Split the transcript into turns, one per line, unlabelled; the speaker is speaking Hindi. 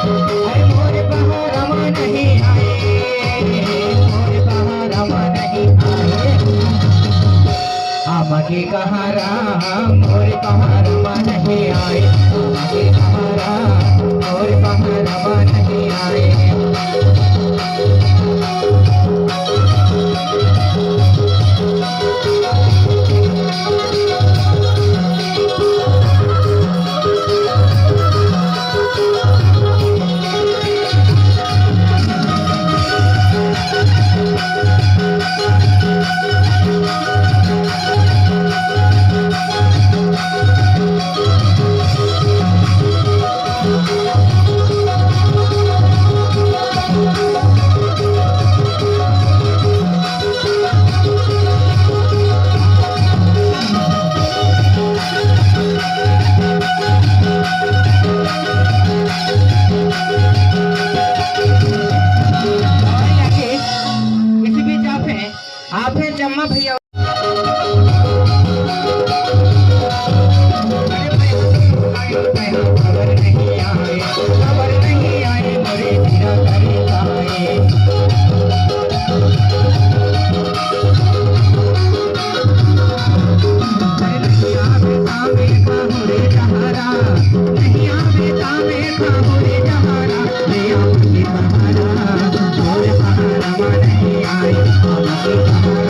अरे मोर बहारवा नहीं आए, मोर बहारवा नहीं आए। आमके कहारा मोर बहारवा नहीं आए, आमके कहारा मोर बहारवा नहीं आए। आप हैं जम्मा भैया। खबर नहीं आए, खबर नहीं आए मोरे जीरा करे काहे। नहीं आवे तावे खाहुरे जहारा, नहीं आवे तावे खाहुरे जहारा। ले आमके कहारा मोर बहारवा नहीं आए, आमके कहारा